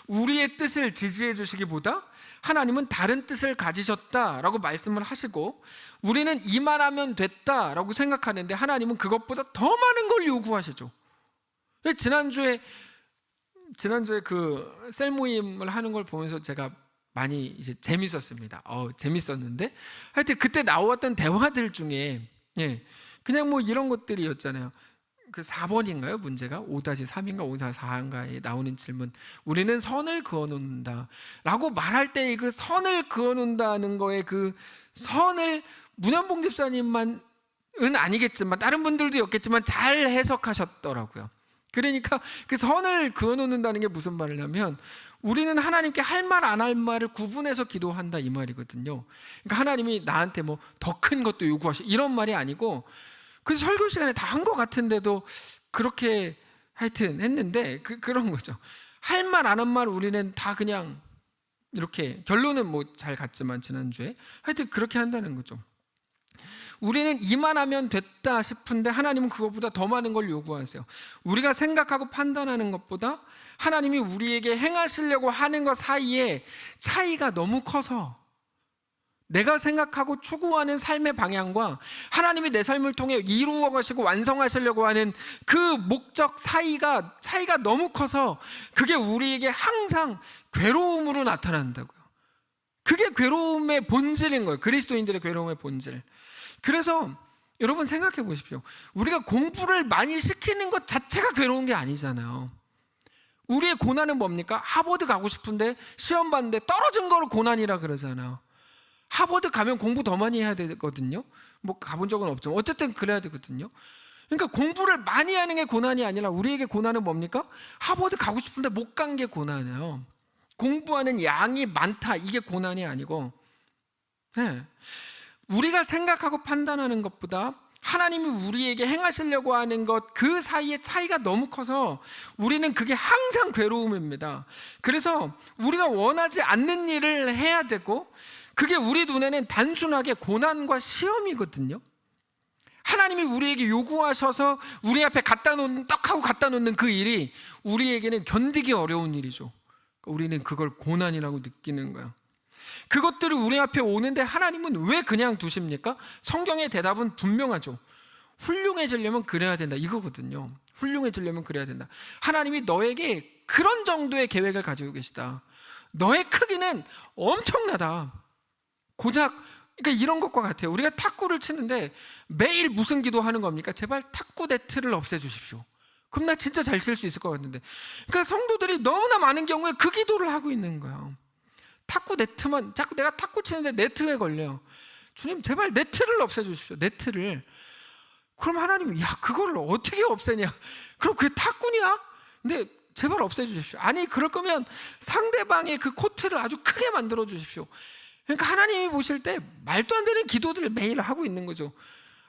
우리의 뜻을 지지해 주시기보다 하나님은 다른 뜻을 가지셨다라고 말씀을 하시고 우리는 이만하면 됐다라고 생각하는데 하나님은 그것보다 더 많은 걸 요구하시죠. 지난주에 그 셀 모임을 하는 걸 보면서 제가 많이 이제 재밌었습니다. 재밌었는데 하여튼 그때 나왔던 대화들 중에 그냥 뭐 이런 것들이었잖아요. 그 4번인가요? 문제가 5-3인가 5-4인가에 나오는 질문. 우리는 선을 그어놓는다 라고 말할 때 그 선을 그어놓는다는 거에 그 선을 문현봉 집사님만 아니겠지만 다른 분들도 였겠지만 잘 해석하셨더라고요. 그러니까 그 선을 그어놓는다는 게 무슨 말이냐면 우리는 하나님께 할 말 안 할 말을 구분해서 기도한다 이 말이거든요. 그러니까 하나님이 나한테 뭐 더 큰 것도 요구하시 이런 말이 아니고, 그래서 설교 시간에 다 한 것 같은데도 그렇게 하여튼 했는데 그런 거죠. 할 말 안 한 말 우리는 다 그냥 이렇게, 결론은 뭐 잘 갔지만 지난주에 하여튼 그렇게 한다는 거죠. 우리는 이만하면 됐다 싶은데 하나님은 그것보다 더 많은 걸 요구하세요. 우리가 생각하고 판단하는 것보다 하나님이 우리에게 행하시려고 하는 것 사이에 차이가 너무 커서 내가 생각하고 추구하는 삶의 방향과 하나님이 내 삶을 통해 이루어 가시고 완성하시려고 하는 그 목적 사이가 차이가 너무 커서 그게 우리에게 항상 괴로움으로 나타난다고요. 그게 괴로움의 본질인 거예요. 그리스도인들의 괴로움의 본질. 그래서 여러분 생각해 보십시오. 우리가 공부를 많이 시키는 것 자체가 괴로운 게 아니잖아요. 우리의 고난은 뭡니까? 하버드 가고 싶은데 시험 봤는데 떨어진 걸 고난이라 그러잖아요. 하버드 가면 공부 더 많이 해야 되거든요. 뭐 가본 적은 없지만 어쨌든 그래야 되거든요. 그러니까 공부를 많이 하는 게 고난이 아니라 우리에게 고난은 뭡니까? 하버드 가고 싶은데 못 간 게 고난이에요. 공부하는 양이 많다, 이게 고난이 아니고, 네. 우리가 생각하고 판단하는 것보다 하나님이 우리에게 행하시려고 하는 것 그 사이의 차이가 너무 커서 우리는 그게 항상 괴로움입니다. 그래서 우리가 원하지 않는 일을 해야 되고 그게 우리 눈에는 단순하게 고난과 시험이거든요. 하나님이 우리에게 요구하셔서 우리 앞에 갖다 놓는, 떡하고 갖다 놓는 그 일이 우리에게는 견디기 어려운 일이죠. 우리는 그걸 고난이라고 느끼는 거야. 그것들이 우리 앞에 오는데 하나님은 왜 그냥 두십니까? 성경의 대답은 분명하죠. 훌륭해지려면 그래야 된다, 이거거든요. 훌륭해지려면 그래야 된다. 하나님이 너에게 그런 정도의 계획을 가지고 계시다. 너의 크기는 엄청나다. 고작, 그러니까 이런 것과 같아요. 우리가 탁구를 치는데 매일 무슨 기도하는 겁니까? 제발 탁구 네트를 없애주십시오. 그럼 나 진짜 잘 칠 수 있을 것 같은데. 그러니까 성도들이 너무나 많은 경우에 그 기도를 하고 있는 거예요. 탁구 네트만, 자꾸 내가 탁구 치는데 네트에 걸려요. 주님 제발 네트를 없애주십시오. 네트를. 그럼 하나님이 야 그거를 어떻게 없애냐? 그럼 그게 탁구냐? 근데 제발 없애주십시오. 아니 그럴 거면 상대방의 그 코트를 아주 크게 만들어 주십시오. 그러니까 하나님이 보실 때 말도 안 되는 기도들을 매일 하고 있는 거죠.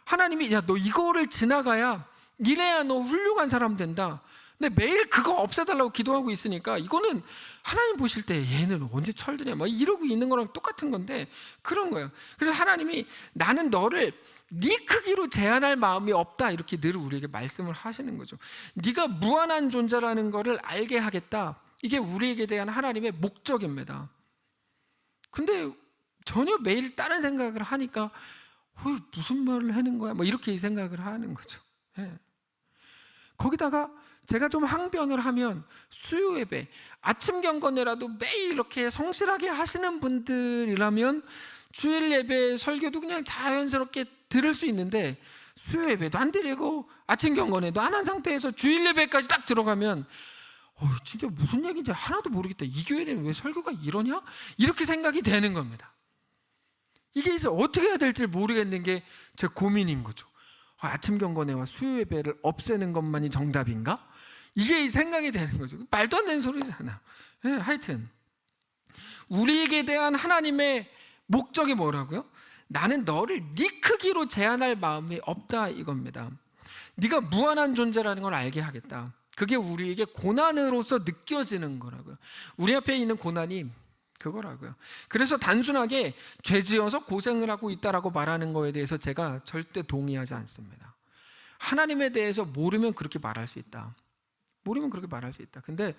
하나님이 야 너 이거를 지나가야, 이래야 너 훌륭한 사람 된다. 근데 매일 그거 없애달라고 기도하고 있으니까 이거는 하나님 보실 때 얘는 언제 철드냐 막 이러고 있는 거랑 똑같은 건데 그런 거예요. 그래서 하나님이 나는 너를 네 크기로 제한할 마음이 없다, 이렇게 늘 우리에게 말씀을 하시는 거죠. 네가 무한한 존재라는 거를 알게 하겠다. 이게 우리에게 대한 하나님의 목적입니다. 근데 전혀 매일 다른 생각을 하니까 무슨 말을 하는 거야? 뭐 이렇게 생각을 하는 거죠. 예. 거기다가 제가 좀 항변을 하면 수요 예배, 아침 경건회라도 매일 이렇게 성실하게 하시는 분들이라면 주일 예배 설교도 그냥 자연스럽게 들을 수 있는데 수요 예배도 안 드리고 아침 경건회도 안 한 상태에서 주일 예배까지 딱 들어가면 진짜 무슨 얘기인지 하나도 모르겠다. 이 교회는 왜 설교가 이러냐? 이렇게 생각이 되는 겁니다. 이게 이제 어떻게 해야 될지 모르겠는 게 제 고민인 거죠. 아침 경건회와 수요 예배를 없애는 것만이 정답인가? 이게 생각이 되는 거죠. 말도 안 되는 소리잖아. 네, 하여튼 우리에게 대한 하나님의 목적이 뭐라고요? 나는 너를 네 크기로 제한할 마음이 없다, 이겁니다. 네가 무한한 존재라는 걸 알게 하겠다. 그게 우리에게 고난으로서 느껴지는 거라고요. 우리 앞에 있는 고난이 그거라고요. 그래서 단순하게 죄지어서 고생을 하고 있다라고 말하는 거에 대해서 제가 절대 동의하지 않습니다. 하나님에 대해서 모르면 그렇게 말할 수 있다. 모르면 그렇게 말할 수 있다. 근데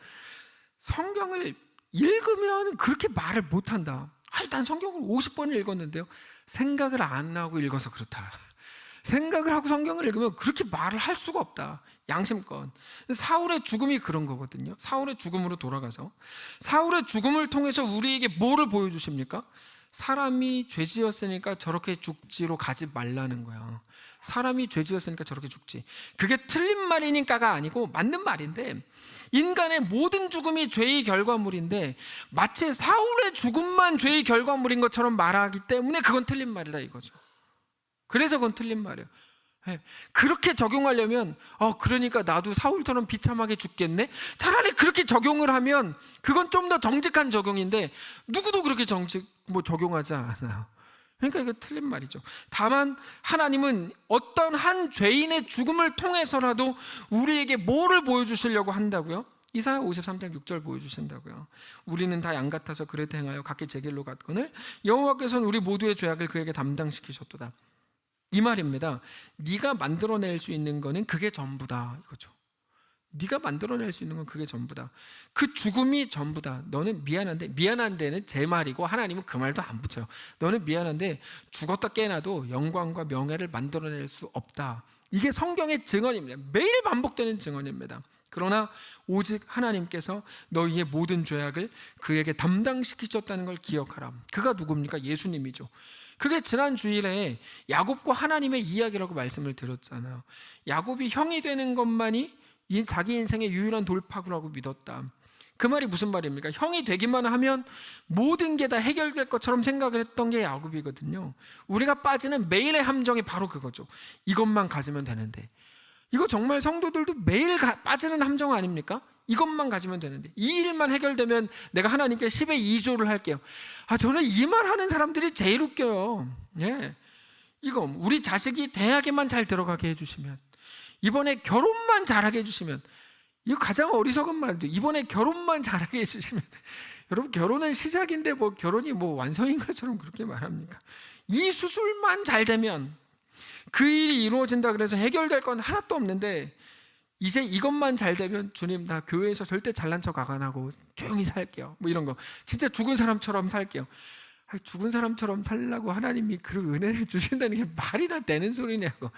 성경을 읽으면 그렇게 말을 못한다. 난 성경을 50번을 읽었는데요, 생각을 안 하고 읽어서 그렇다. 생각을 하고 성경을 읽으면 그렇게 말을 할 수가 없다. 양심껏. 사울의 죽음이 그런 거거든요. 사울의 죽음으로 돌아가서 사울의 죽음을 통해서 우리에게 뭐를 보여주십니까? 사람이 죄지었으니까 저렇게 죽지로 가지 말라는 거야. 사람이 죄지었으니까 저렇게 죽지. 그게 틀린 말이니까가 아니고 맞는 말인데, 인간의 모든 죽음이 죄의 결과물인데 마치 사울의 죽음만 죄의 결과물인 것처럼 말하기 때문에 그건 틀린 말이다, 이거죠. 그래서 그건 틀린 말이에요. 예, 그렇게 적용하려면 그러니까 나도 사울처럼 비참하게 죽겠네? 차라리 그렇게 적용을 하면 그건 좀 더 정직한 적용인데 누구도 그렇게 적용하지 않아요. 그러니까 이거 틀린 말이죠. 다만 하나님은 어떤 한 죄인의 죽음을 통해서라도 우리에게 뭐를 보여주시려고 한다고요? 이사야 53장 6절 보여주신다고요. 우리는 다 양 같아서 그릇 행하여 각기 제 길로 갔거늘 여호와께서는 우리 모두의 죄악을 그에게 담당시키셨도다. 이 말입니다. 네가 만들어낼 수 있는 거는 그게 전부다 이거죠. 네가 만들어낼 수 있는 건 그게 전부다. 그 죽음이 전부다. 너는 미안한데는 제 말이고 하나님은 그 말도 안 붙여요. 너는 미안한데 죽었다 깨어나도 영광과 명예를 만들어낼 수 없다. 이게 성경의 증언입니다. 매일 반복되는 증언입니다. 그러나 오직 하나님께서 너희의 모든 죄악을 그에게 담당시키셨다는 걸 기억하라. 그가 누굽니까? 예수님이죠. 그게 지난 주일에 야곱과 하나님의 이야기라고 말씀을 드렸잖아요. 야곱이 형이 되는 것만이 자기 인생의 유일한 돌파구라고 믿었다. 그 말이 무슨 말입니까? 형이 되기만 하면 모든 게 다 해결될 것처럼 생각을 했던 게 야곱이거든요. 우리가 빠지는 매일의 함정이 바로 그거죠. 이것만 가지면 되는데. 이거 정말 성도들도 매일 빠지는 함정 아닙니까? 이것만 가지면 되는데 이 일만 해결되면 내가 하나님께 10의 2조를 할게요. 저는 이 말 하는 사람들이 제일 웃겨요. 예. 이거 우리 자식이 대학에만 잘 들어가게 해주시면, 이번에 결혼만 잘하게 해주시면, 이거 가장 어리석은 말도, 이번에 결혼만 잘하게 해주시면. 여러분, 결혼은 시작인데 결혼이 완성인 것처럼 그렇게 말합니까? 이 수술만 잘 되면 그 일이 이루어진다 그래서 해결될 건 하나도 없는데, 이제 이것만 잘 되면 주님 나 교회에서 절대 잘난 척 안 하고 조용히 살게요. 이런 거 진짜 죽은 사람처럼 살게요. 죽은 사람처럼 살라고 하나님이 그 은혜를 주신다는 게 말이나 되는 소리냐고.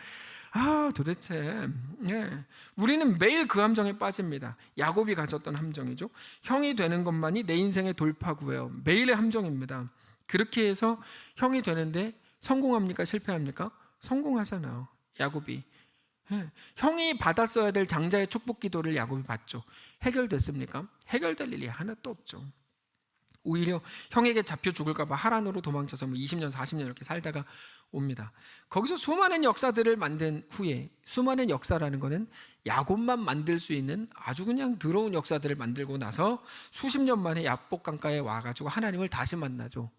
도대체 우리는 매일 그 함정에 빠집니다. 야곱이 가졌던 함정이죠. 형이 되는 것만이 내 인생의 돌파구예요. 매일의 함정입니다. 그렇게 해서 형이 되는데 성공합니까? 실패합니까? 성공하잖아요. 야곱이 형이 받았어야 될 장자의 축복 기도를 야곱이 받죠. 해결됐습니까? 해결될 일이 하나도 없죠. 오히려 형에게 잡혀 죽을까 봐 하란으로 도망쳐서 20년 40년 이렇게 살다가 옵니다. 거기서 수많은 역사들을 만든 후에, 수많은 역사라는 거는 야곱만 만들 수 있는 아주 그냥 더러운 역사들을 만들고 나서 수십 년 만에 야복 강가에 와가지고 하나님을 다시 만나죠.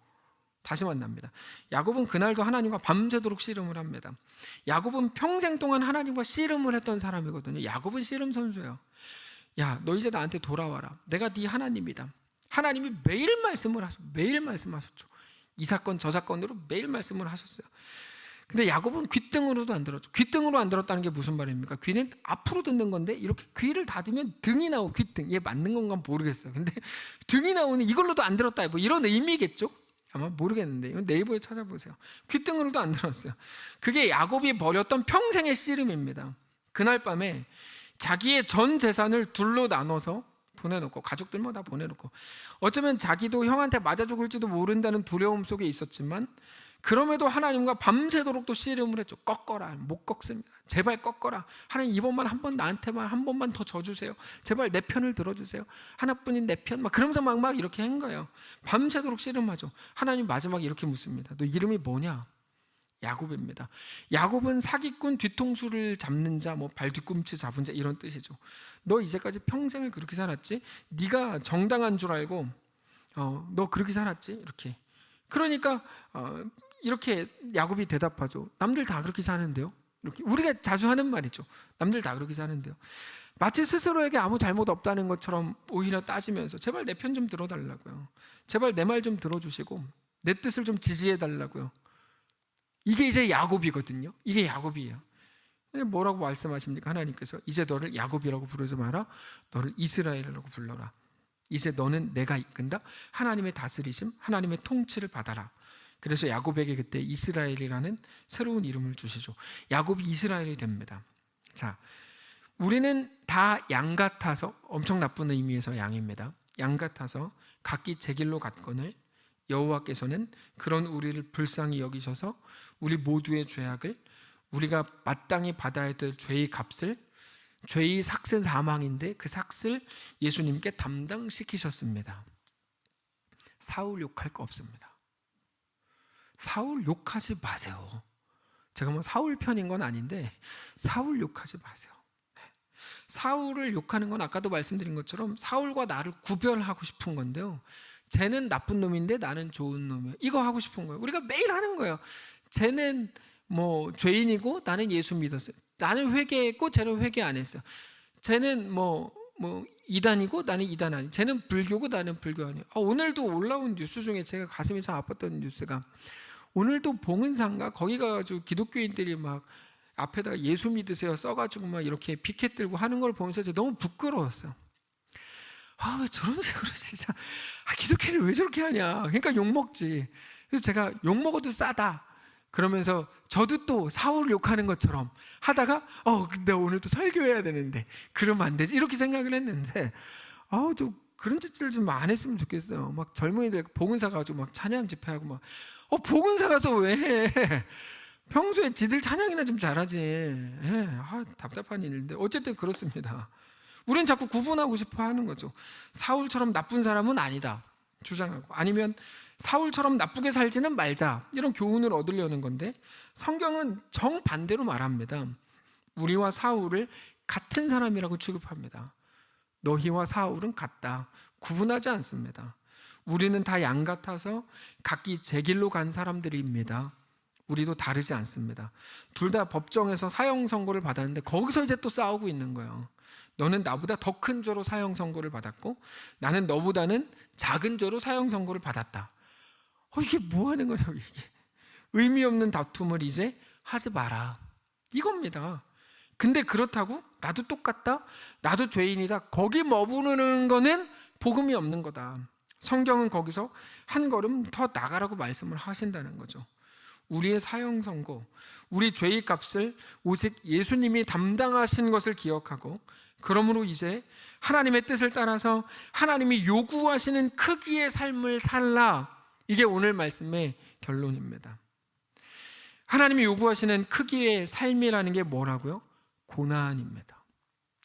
다시 만납니다. 야곱은 그날도 하나님과 밤새도록 씨름을 합니다. 야곱은 평생 동안 하나님과 씨름을 했던 사람이거든요. 야곱은 씨름 선수예요. 야, 너 이제 나한테 돌아와라. 내가 네 하나님이다. 하나님이 매일 매일 말씀하셨죠. 이 사건 저 사건으로 매일 말씀을 하셨어요. 근데 야곱은 귓등으로도 안 들었죠. 귓등으로 안 들었다는 게 무슨 말입니까? 귀는 앞으로 듣는 건데 이렇게 귀를 닫으면 등이 나오고, 귓등, 얘 맞는 건가 모르겠어요. 근데 등이 나오는 이걸로도 안 들었다, 이런 의미겠죠? 아마 모르겠는데 이건 네이버에 찾아보세요. 귓등으로도 안 들었어요. 그게 야곱이 벌였던 평생의 씨름입니다. 그날 밤에 자기의 전 재산을 둘로 나눠서 보내놓고, 가족들만 다 보내놓고, 어쩌면 자기도 형한테 맞아 죽을지도 모른다는 두려움 속에 있었지만 그럼에도 하나님과 밤새도록 또 씨름을 했죠. 꺾어라. 못 꺾습니다. 제발 꺾어라. 하나님 이번만 나한테만 한 번만 더 져주세요. 제발 내 편을 들어주세요. 하나뿐인 내 편. 그러면서 막 이렇게 한 거예요. 밤새도록 씨름하죠. 하나님 마지막에 이렇게 묻습니다. 너 이름이 뭐냐? 야곱입니다. 야곱은 사기꾼, 뒤통수를 잡는 자, 발 뒤꿈치 잡은 자, 이런 뜻이죠. 너 이제까지 평생을 그렇게 살았지? 네가 정당한 줄 알고 너 그렇게 살았지? 이렇게. 그러니까 이렇게 야곱이 대답하죠. 남들 다 그렇게 사는데요. 이렇게 우리가 자주 하는 말이죠. 남들 다 그렇게 사는데요. 마치 스스로에게 아무 잘못 없다는 것처럼 오히려 따지면서 제발 내 편 좀 들어달라고요. 제발 내 말 좀 들어주시고 내 뜻을 좀 지지해달라고요. 이게 이제 야곱이거든요. 이게 야곱이에요. 뭐라고 말씀하십니까? 하나님께서 이제 너를 야곱이라고 부르지 마라. 너를 이스라엘이라고 불러라. 이제 너는 내가 이끈다. 하나님의 다스리심, 하나님의 통치를 받아라. 그래서 야곱에게 그때 이스라엘이라는 새로운 이름을 주시죠. 야곱이 이스라엘이 됩니다. 자, 우리는 다 양 같아서, 엄청 나쁜 의미에서 양입니다. 양 같아서 각기 제 길로 갔거늘 여호와께서는 그런 우리를 불쌍히 여기셔서 우리 모두의 죄악을, 우리가 마땅히 받아야 될 죄의 값을, 죄의 삭은 사망인데 그 삭을 예수님께 담당시키셨습니다. 사울 욕할 거 없습니다. 사울 욕하지 마세요. 제가 뭐 사울 편인 건 아닌데 사울 욕하지 마세요. 사울을 욕하는 건 아까도 말씀드린 것처럼 사울과 나를 구별하고 싶은 건데요. 쟤는 나쁜 놈인데 나는 좋은 놈이에요. 이거 하고 싶은 거예요. 우리가 매일 하는 거예요. 쟤는 뭐 죄인이고 나는 예수 믿었어요. 나는 회개했고 쟤는 회개 안 했어요. 쟤는 뭐 이단이고 나는 이단 아니에요. 쟤는 불교고 나는 불교 아니에요. 오늘도 올라온 뉴스 중에 제가 가슴이 참 아팠던 뉴스가, 오늘도 봉은사인가 거기 가가지고 기독교인들이 막 앞에다가 예수 믿으세요 써가지고 막 이렇게 피켓 들고 하는 걸 보면서 제가 너무 부끄러웠어요. 왜 저런 식으로 진짜 기독교를 왜 저렇게 하냐. 그러니까 욕먹지. 그래서 제가 욕먹어도 싸다 그러면서 저도 또 사울을 욕하는 것처럼 하다가 근데 오늘 또 설교해야 되는데 그러면 안 되지 이렇게 생각을 했는데 저 그런 짓을 좀 안 했으면 좋겠어요. 막 젊은이들 봉은사 가지고 막 찬양 집회하고 막 봉은사 가서 왜 해? 평소에 지들 찬양이나 좀 잘하지. 답답한 일인데 어쨌든 그렇습니다. 우리는 자꾸 구분하고 싶어 하는 거죠. 사울처럼 나쁜 사람은 아니다 주장하고, 아니면 사울처럼 나쁘게 살지는 말자 이런 교훈을 얻으려는 건데, 성경은 정반대로 말합니다. 우리와 사울을 같은 사람이라고 취급합니다. 너희와 사울은 같다. 구분하지 않습니다. 우리는 다 양 같아서 각기 제 길로 간 사람들입니다. 우리도 다르지 않습니다. 둘 다 법정에서 사형 선고를 받았는데 거기서 이제 또 싸우고 있는 거예요. 너는 나보다 더 큰 죄로 사형 선고를 받았고 나는 너보다는 작은 죄로 사형 선고를 받았다. 이게 뭐 하는 거냐고. 이게 의미 없는 다툼을 이제 하지 마라 이겁니다. 근데 그렇다고 나도 똑같다, 나도 죄인이다, 거기 머무르는 거는 복음이 없는 거다. 성경은 거기서 한 걸음 더 나가라고 말씀을 하신다는 거죠. 우리의 사형 선고, 우리 죄의 값을 오직 예수님이 담당하신 것을 기억하고, 그러므로 이제 하나님의 뜻을 따라서 하나님이 요구하시는 크기의 삶을 살라. 이게 오늘 말씀의 결론입니다. 하나님이 요구하시는 크기의 삶이라는 게 뭐라고요? 고난입니다.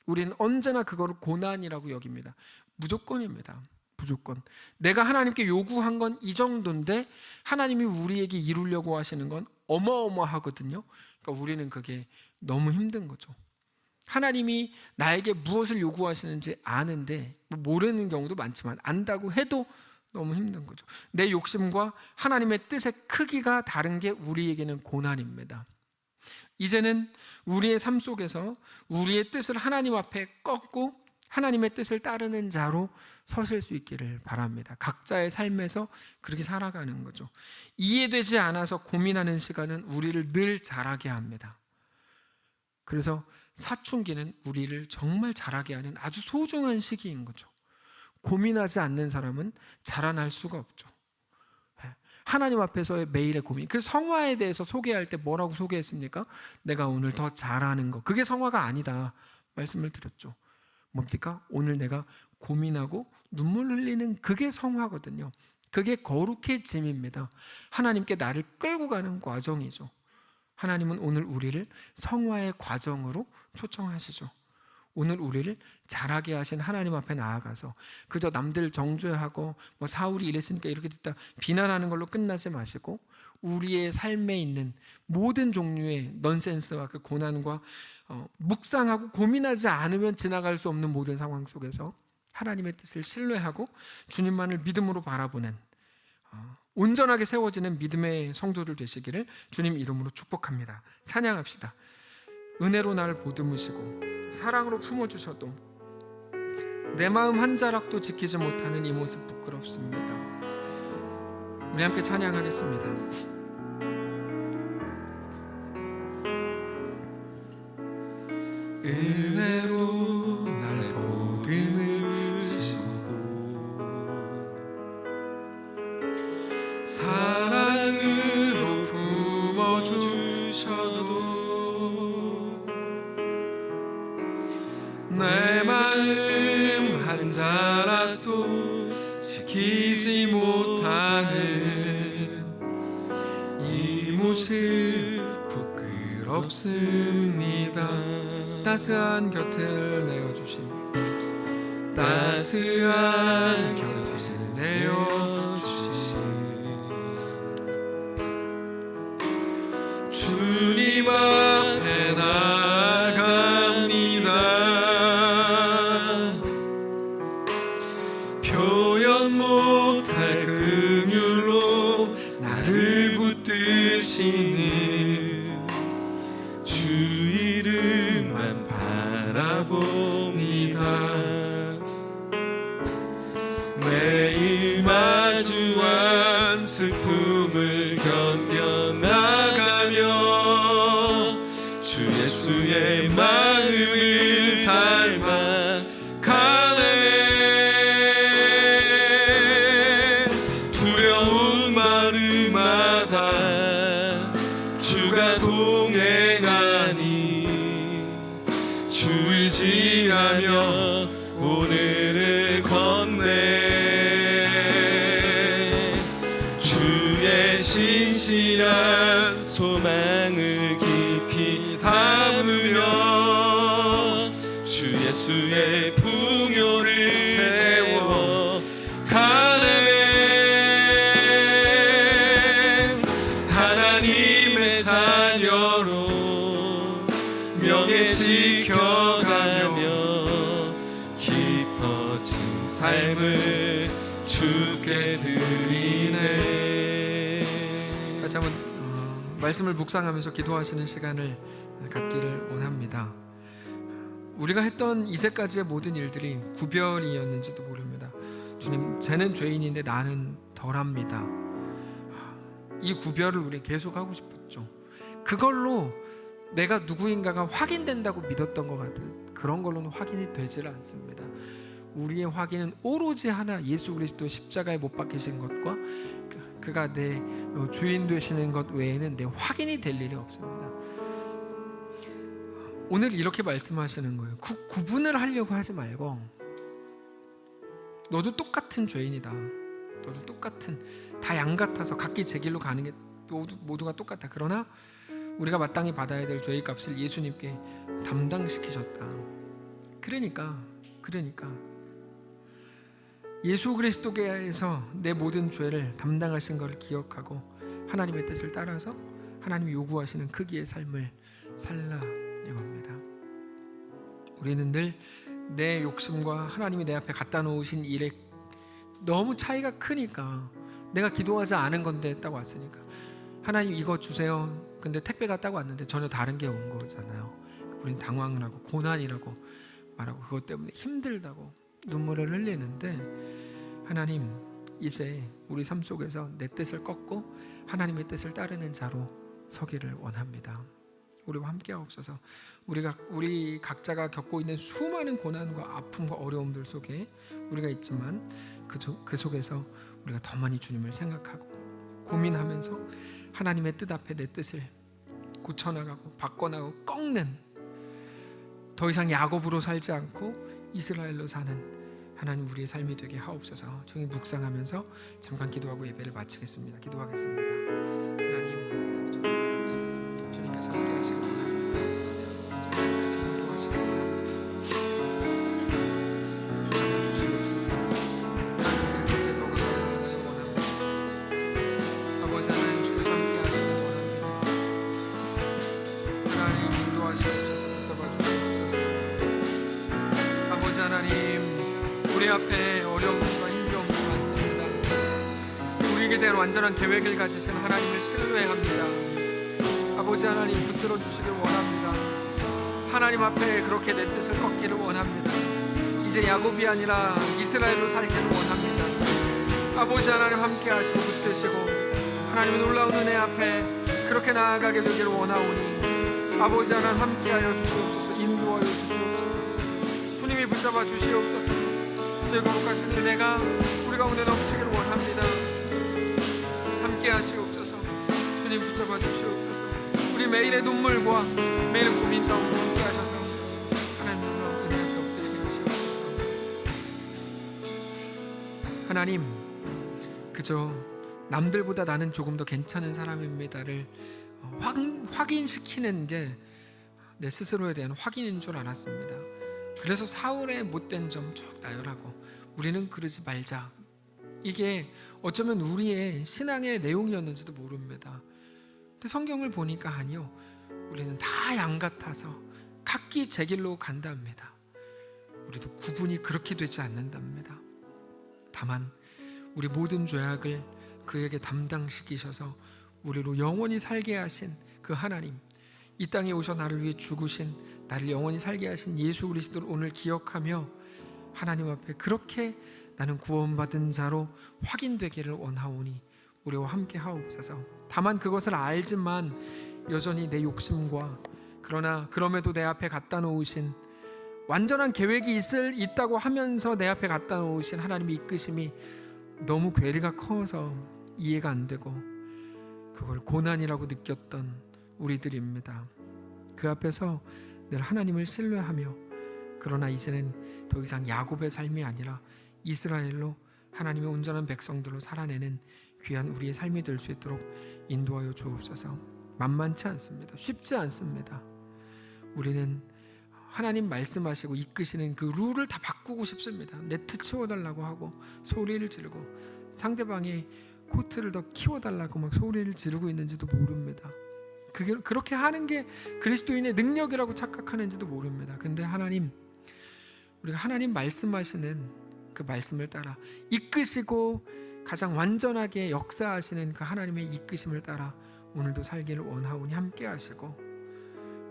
우리는 언제나 그거를 고난이라고 여깁니다. 무조건입니다. 무조건. 내가 하나님께 요구한 건 이 정도인데 하나님이 우리에게 이루려고 하시는 건 어마어마하거든요. 그러니까 우리는 그게 너무 힘든 거죠. 하나님이 나에게 무엇을 요구하시는지 아는데, 모르는 경우도 많지만 안다고 해도 너무 힘든 거죠. 내 욕심과 하나님의 뜻의 크기가 다른 게 우리에게는 고난입니다. 이제는 우리의 삶 속에서 우리의 뜻을 하나님 앞에 꺾고 하나님의 뜻을 따르는 자로 서실 수 있기를 바랍니다. 각자의 삶에서 그렇게 살아가는 거죠. 이해되지 않아서 고민하는 시간은 우리를 늘 자라게 합니다. 그래서 사춘기는 우리를 정말 자라게 하는 아주 소중한 시기인 거죠. 고민하지 않는 사람은 자라날 수가 없죠. 하나님 앞에서의 매일의 고민. 그 성화에 대해서 소개할 때 뭐라고 소개했습니까? 내가 오늘 더 잘하는 거. 그게 성화가 아니다 말씀을 드렸죠. 뭡니까? 오늘 내가 고민하고 눈물 흘리는 그게 성화거든요. 그게 거룩해짐입니다. 하나님께 나를 끌고 가는 과정이죠. 하나님은 오늘 우리를 성화의 과정으로 초청하시죠. 오늘 우리를 자라게 하신 하나님 앞에 나아가서 그저 남들 정죄하고 사울이 이랬으니까 이렇게 됐다 비난하는 걸로 끝나지 마시고, 우리의 삶에 있는 모든 종류의 넌센스와 그 고난과 묵상하고 고민하지 않으면 지나갈 수 없는 모든 상황 속에서 하나님의 뜻을 신뢰하고 주님만을 믿음으로 바라보는 온전하게 세워지는 믿음의 성도들 되시기를 주님 이름으로 축복합니다. 찬양합시다. 은혜로 나를 보듬으시고 사랑으로 품어주셔도 내 마음 한 자락도 지키지 못하는 이 모습 부끄럽습니다. 우리 함께 찬양하겠습니다. 은혜로 날 보듬으시고 사랑으로 품어주셔도 내 마음 한 자락도 지키지 못하는 이 모습 부끄럽습니다. 따스한 곁을 내어주신 따스한 곁을 내어주신 주님 주 이름만 바라봅니다. 매일 마주한 슬픔을 견뎌나가며 주 예수의 마음을 닮아 가네. 두려운 마음마다 주가 동행하니 주 의지하며 오늘을 건네. 주의 신실한 소망을 깊이 담으며 주 예수의 풍요를 채워 가네. 하나님의 자녀로 명예 지켜가며 깊어진 삶을 주께 드리네. 같이 한번 말씀을 묵상하면서 기도하시는 시간을 갖기를 원합니다. 우리가 했던 이제까지의 모든 일들이 구별이었는지도 모릅니다. 주님, 쟤는 죄인인데 나는 덜합니다. 이 구별을 우리 계속 하고 싶었죠. 그걸로 내가 누구인가가 확인된다고 믿었던 것 같은 그런 걸로는 확인이 되질 않습니다. 우리의 확인은 오로지 하나, 예수 그리스도 십자가에 못 박히신 것과 그가 내 주인 되시는 것 외에는 내 확인이 될 일이 없습니다. 오늘 이렇게 말씀하시는 거예요. 구분을 하려고 하지 말고, 너도 똑같은 죄인이다. 너도 똑같은, 다 양 같아서 각기 제 길로 가는 게 모두가 똑같다. 그러나 우리가 마땅히 받아야 될 죄의 값을 예수님께 담당시키셨다. 그러니까 예수 그리스도께서 내 모든 죄를 담당하신 것을 기억하고 하나님의 뜻을 따라서 하나님이 요구하시는 크기의 삶을 살라 이겁니다. 우리는 늘 내 욕심과 하나님이 내 앞에 갖다 놓으신 일에 너무 차이가 크니까, 내가 기도하지 않은 건데 딱 왔으니까 하나님 이거 주세요. 근데 택배가 딱 왔는데 전혀 다른 게 온 거잖아요. 우린 당황을 하고 고난이라고 말하고 그것 때문에 힘들다고 눈물을 흘리는데, 하나님 이제 우리 삶 속에서 내 뜻을 꺾고 하나님의 뜻을 따르는 자로 서기를 원합니다. 우리와 함께하옵소서. 우리 각자가 겪고 있는 수많은 고난과 아픔과 어려움들 속에 우리가 있지만 그 속에서 우리가 더 많이 주님을 생각하고 고민하면서 하나님의 뜻 앞에 내 뜻을 고쳐나가고 바꿔나가고 꺾는, 더 이상 야곱으로 살지 않고 이스라엘로 사는 하나님 우리의 삶이 되게 하옵소서. 종일 묵상하면서 잠깐 기도하고 예배를 마치겠습니다. 기도하겠습니다. 하나님, 주님께서 함께 하시길 원합니다. 주님께서 인도하시길 원합니다. 붙잡아주시옵소서. 하나님께 더 가까워지시기 원합니다. 아버지 하나님, 주께서 함께 하시길 원합니다. 하나님 인도하시옵소서. 붙잡아주시옵소서. 아버지 하나님, 우리 앞에 어려움과 힘겨움이 많습니다. 우리에게 대한 완전한 계획을 가지신 하나님을 신뢰합니다. 아버지 하나님, 붙들어 주시길 원합니다. 하나님 앞에 그렇게 내 뜻을 꺾기를 원합니다. 이제 야곱이 아니라 이스라엘로 살기를 원합니다. 아버지 하나님 함께 하시고 붙드시고 하나님의 놀라운 은혜 앞에 그렇게 나아가게 되기를 원하오니 아버지 하나님 함께하여 주시옵소서. 인도하여 주시옵소서. 주님이 붙잡아 주시옵소서. 주의 거룩하신 은혜가 우리 가운데 넘치기를 원합니다. 함께 하시옵소서. 주님 붙잡아 주시옵소서. 우리 매일의 눈물과 매일 고민 가운데 함께 하셔서 하나님의 은혜 앞에 엎드리게 하시옵소서. 하나님, 그저 남들보다 나는 조금 더 괜찮은 사람입니다를 확인시키는 게 내 스스로에 대한 확인인 줄 알았습니다. 그래서 사울의 못된 점 쭉 나열하고 우리는 그러지 말자. 이게 어쩌면 우리의 신앙의 내용이었는지도 모릅니다. 근데 성경을 보니까 아니요, 우리는 다 양 같아서 각기 제 길로 간답니다. 우리도 구분이 그렇게 되지 않는답니다. 다만 우리 모든 죄악을 그에게 담당시키셔서 우리로 영원히 살게 하신 그 하나님, 이 땅에 오셔 나를 위해 죽으신, 나를 영원히 살게 하신 예수 그리스도를 오늘 기억하며 하나님 앞에 그렇게 나는 구원받은 자로 확인되기를 원하오니 우리와 함께 하옵소서. 다만 그것을 알지만 여전히 내 욕심과 그러나 그럼에도 내 앞에 갖다 놓으신 완전한 계획이 있다고 하면서 내 앞에 갖다 놓으신 하나님의 이끄심이 너무 괴리가 커서 이해가 안 되고 그걸 고난이라고 느꼈던 우리들입니다. 그 앞에서 늘 하나님을 신뢰하며 그러나 이제는 더 이상 야곱의 삶이 아니라 이스라엘로 하나님의 온전한 백성들로 살아내는 귀한 우리의 삶이 될 수 있도록 인도하여 주옵소서. 만만치 않습니다. 쉽지 않습니다. 우리는 하나님 말씀하시고 이끄시는 그 룰을 다 바꾸고 싶습니다. 네트 치워달라고 하고 소리를 지르고 상대방의 코트를 더 키워달라고 막 소리를 지르고 있는지도 모릅니다. 그렇게 하는 게 그리스도인의 능력이라고 착각하는지도 모릅니다. 근데 하나님, 우리가 하나님 말씀하시는 그 말씀을 따라 이끄시고 가장 완전하게 역사하시는 그 하나님의 이끄심을 따라 오늘도 살기를 원하오니 함께 하시고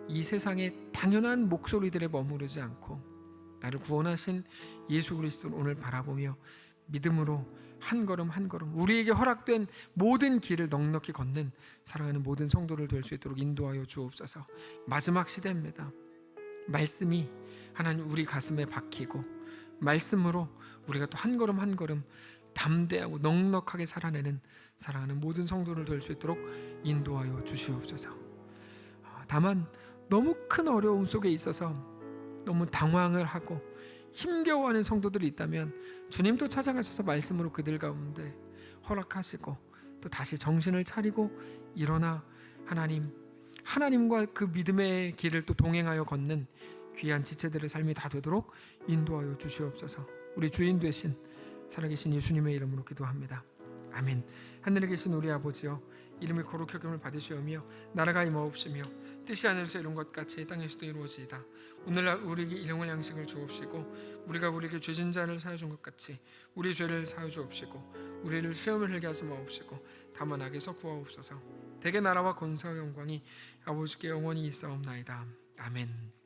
이 세상의 당연한 목소리들에 머무르지 않고 나를 구원하신 예수 그리스도를 오늘 바라보며 믿음으로 한 걸음 한 걸음 우리에게 허락된 모든 길을 넉넉히 걷는 사랑하는 모든 성도를 될 수 있도록 인도하여 주옵소서. 마지막 시대입니다. 말씀이 하나님 우리 가슴에 박히고 말씀으로 우리가 또 한 걸음 한 걸음 담대하고 넉넉하게 살아내는 사랑하는 모든 성도를 될 수 있도록 인도하여 주시옵소서. 다만 너무 큰 어려움 속에 있어서 너무 당황을 하고 힘겨워하는 성도들이 있다면 주님도 찾아가셔서 말씀으로 그들 가운데 허락하시고 또 다시 정신을 차리고 일어나 하나님과 그 믿음의 길을 또 동행하여 걷는 귀한 지체들의 삶이 다 되도록 인도하여 주시옵소서. 우리 주인 되신 살아계신 예수님의 이름으로 기도합니다. 아멘. 하늘에 계신 우리 아버지여, 이름이 거룩히 여김을 받으시오며 나라가 임하옵시며 뜻이 하늘에서 이룬 것 같이 땅에서도 이루어지이다. 오늘날 우리에게 일용할 양식을 주옵시고 우리가 우리에게 죄진 자를 사하여 준 것 같이 우리 죄를 사하여 주옵시고 우리를 시험을 들게 하지 마옵시고 다만 악에서 구하옵소서. 대개 나라와 권세와 영광이 아버지께 영원히 있사옵나이다. 아멘.